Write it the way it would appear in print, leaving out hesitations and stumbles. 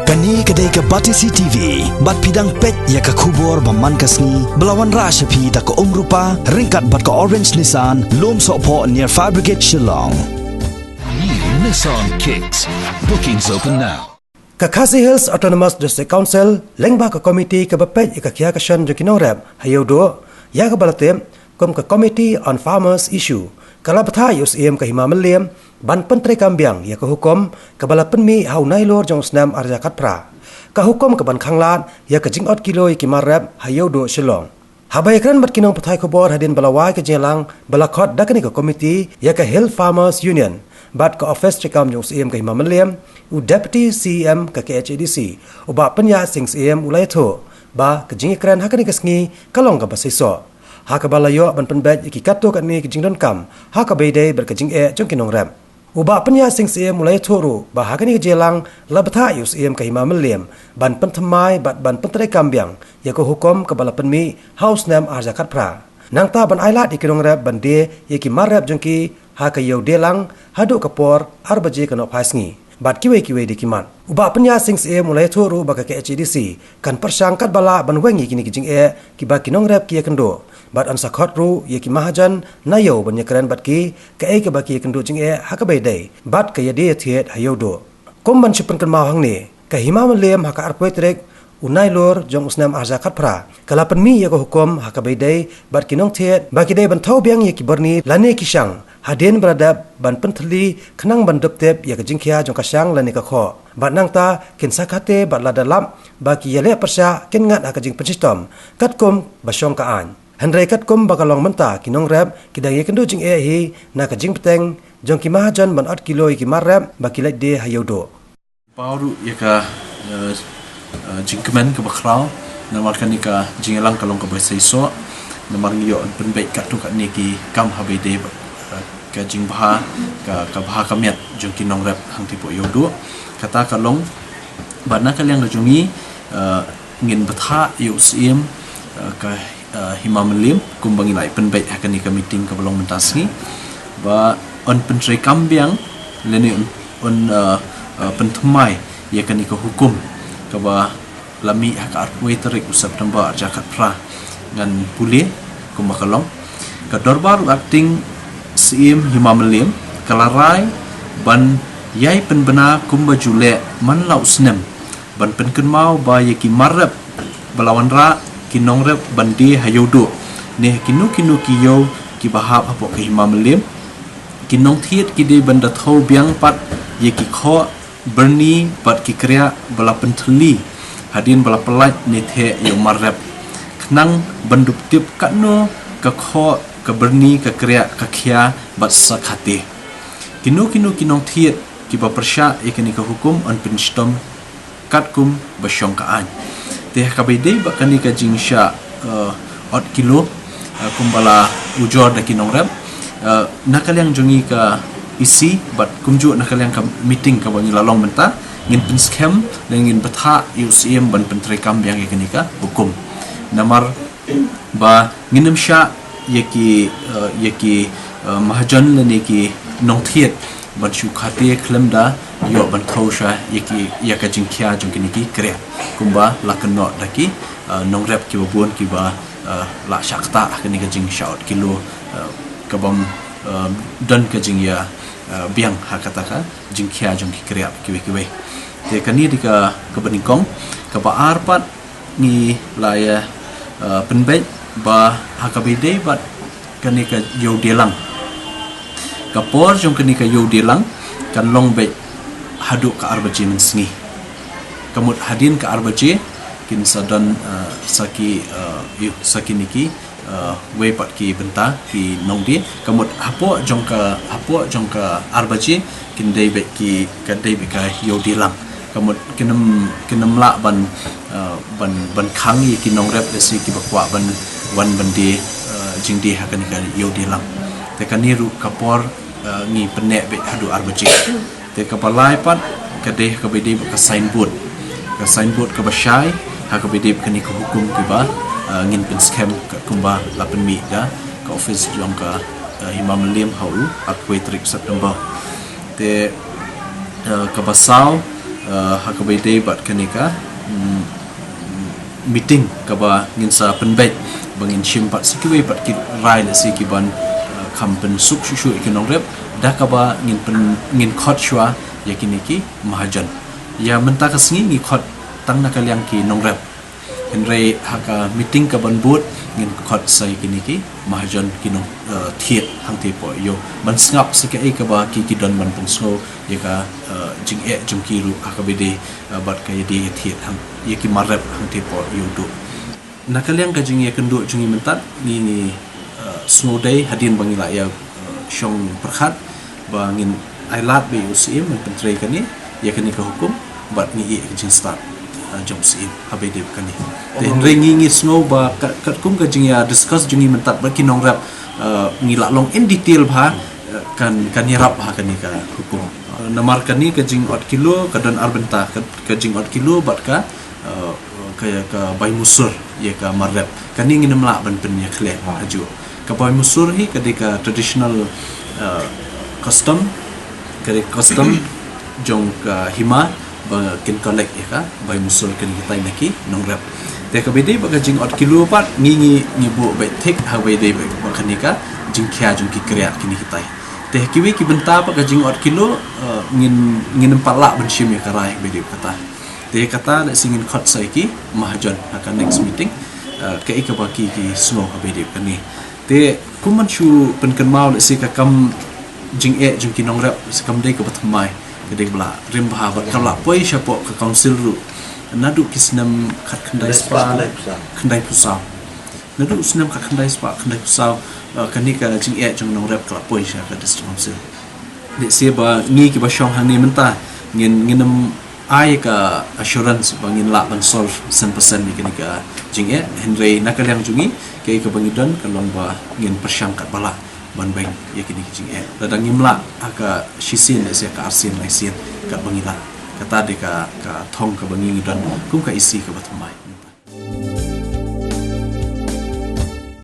Kani kedai ke Batisi TV, bat pidang pet ya ke kubur baman kasni, belawan rasyapi tak ke rupa, ringkat bat ke Orange Nissan, lom sokpo near Fire Brigade Shillong. New Nissan Kicks. Bookings open now. Khasi Hills Autonomous District Council lengba ke komiti ke bepet ke kia kesan jekinong rep hayo do ya ke balatem kom ke Committee on Farmers Issue kala betha USM ke Himameliam ban pentri kambiang ya ke hukum ke bala penmi hau nailor jong snam arja katpra ke hukum ke ban khanglat ya ke jingot kilo ki marep hayo do Shillong habai kran bat kinong pathai khobor hadin balawai ke jelang balakot dakani ke komiti ya ke Hill Farmers Union bat ke office cikam jong CM ke Himameliam u deputy CM ke KHADC uba penya sing CM ulai tho ba ke jingi kran hakani ke sngi kalong ke basiso ha ke balayo ban penbet ki katto kan ni ke jingdon kam ha ke beide ber ke jing e jong kinong ram uba penya sing CM ulai tho ru ba hakani ke jelang labtha us CM ke Himameliam ban penthmai bat ban pentre kambiang ya ko hukum ke bala penmi house name arjakat pra nang ta ban ailat ikinong rap ban de ye ki marap jong ki ha ke yo delang hadu kapor arbaje kanok phasngi bat kiwe dikiman uba penya sing CM mulai thuru ba ke HDC kan persangkat bala ban wengi kini kijing e ki ba kinong rap ki kendo bat an sakhot ru ye ki mahajan nayo ban yakran bat ki ke ba ki kendo jing e ha ka bai dai bat ke yade thiet hayo do kom ban chipan kan ma hang ni ke Himameliam ha ka arpoitrek unai lor jong usnam arzakat pra kala penmi ye ko hukum ha ka bai dai bat kinong thiet ba ki dai ban thau biang ye ki berni lane kisang hadin beradab ban penthli khnang ban doptep ya ke jingkhia jong kasang lane ka kho bat nang ta kin sakate bat la dalam ba ki yele persa kin ngat ka jing pensistom katkom basong ka an handrai katkom bakalong menta kinong rap kidang ye kendo jing e hi na ka jing peteng jong ki mahajan ban 8 kilo ki marap ba ki lait de hayodo pauru ya ka jingkemen ke bakrau namarkan ni ka jingelang kalong ka basaiso namar ngiyo penbaik kat tu kat ni ki kam habede ka jing baha ka baha kamiat jong kinong rap hang tipo yodo kata kalong bana kaliang ka jongi ngin betha USM ka Himameliam kumbangi lai penbaik akan ni ka meeting ka belong mentasni ba on pentri kambiang leni on penthmai ya kan ni ka hukum ka ba lami ka arpui tarik September jakat pra ngan pulih kumbakalong ka dorbar acting CM Himameliam kalarai ban yai penbena kumba jule man lau snem ban penken mau ba yaki marap balawan ra kinong rep bandi hayodo ne kinu kiyo ki bahap hapo ke Himameliam kinong thiet ki de banda thau biang pat yaki kho berni pat ki kriya bala penthli hadin bala pelat ne the yo marap knang bandup tip katno ka kho ka berni ka kriya ka khia bat sakhate kinong thiet ki ba persya ikani ka hukum an penstom katkum basyong kaan teh ka bede ba kani ka jingsha 8 kilo kumbala ujor da kinong rap nakaliang jongi ka isi bat kumju nakaliang ka meeting ka bangi lalong menta ngin penskem dan ngin betha UCM ban pentri kambiang ikani ka hukum namar ba nginem sya yaki mahajan lene ki nong thiet ban shu khate klemda yo ban thosha yaki yaka jingkhia jongkini ki kre kumba lakanno daki nong rep ki babun ki ba la shakta kini ka jing shout kilo kabam dan ka jing ya biang hakata ka jingkhia jongki kre kiwe te kani dika kabaningkong ka ba arpat ni laya penbet ba hakabide bat kani ka yo delang kapor jong kani ka yo delang kan long be hadu ka arbaji mensngi kamut hadin ka arbaji kin sadan saki niki we pat ki benta ki nongdi kamut hapo jong ka arbaji kin dei be ki ka dei be ka yo delang kamut kinem la ban khang yi ki nong rep desi ki bakwa ban wan bandi jingdi hakan ka yo dilang te kaniru kapor ngi penek be hadu arbaji te kapalai pat kadeh ka bede ka signboard ka basyai ha ka bede kani ka hukum ki ba ngin pen scam ka kumba lapen mi da ka office jong ka Himameliam hau akwai trik September te ka basau hakabede bat kanika meeting kaba ngin sa penbet bangin shimpat sikiwe pat ki rai le sikiban kampen suk shushu ikinong rep da kaba ngin khot shwa yakiniki mahajan ya mentakas ngi khot tang nakaliang ki nong rep henry haka meeting kaban bot ngin khot sai kiniki mahajan kinong thiet hangte po yo man ngap sika e kaba ki don man pungsgo yaka jing e jumkiru hakabede bat kay di thiet hang yaki marep hangte po yo do nakaliang ka jing yakendo jungi mentat ni snodai hadin bangila ya shong perkhat bangin ailat be usim pentre kani yakani ka hukum bat ni jing start jom sim habede kani ten ringi snow ba kat kum ka jing ya discuss jungi mentat ba kinong rap ngila long in detail ba kan yarap ha kani ka hukum namar kani ka jing 8 kilo kadan arbenta ka jing 8 kilo bat ka kaya ka bai musur ya ka marrep kani ngin mla ban pen ya khle aju ka bai musur hi kadika traditional custom jong ka hima ba kin collect ya ka bai musur kan kita naki nongrap te ka bede ba jing 8 kilo pat ngi bu bai thik ha bai de ba kani ka jing kya jong ki kriya kini kita te kiwi ki benta pa ka jing 8 kilo ngin pala ban shim ya ka rai bede kata te kata la singin khot saiki mahajan akan next meeting ke ikabaki ki snow habede kani te kuman shu penkan mau la sika kam jing e jung kinong rap sekam dei ko patmai kedek bla rim bah bat kala poi syapo ke council ru nadu kisnam khat khandai spa khandai pusau nadu snam khat khandai spa khandai pusau kani ka jing e jung nong rap kala poi sya ka district council de se ba ni ki ba shong hang ni menta nginam ai ka assurance bangin la ban solve 100% ni kini ka jing e henry nakaliang jungi ke ka bangidan kalong ba ngin persyang kat bala ban bang yakini jing e dadang imla aka shisin se ka arsin lai sin kat bangila kata de ka thong ka bangi dan kum ka isi ka batmai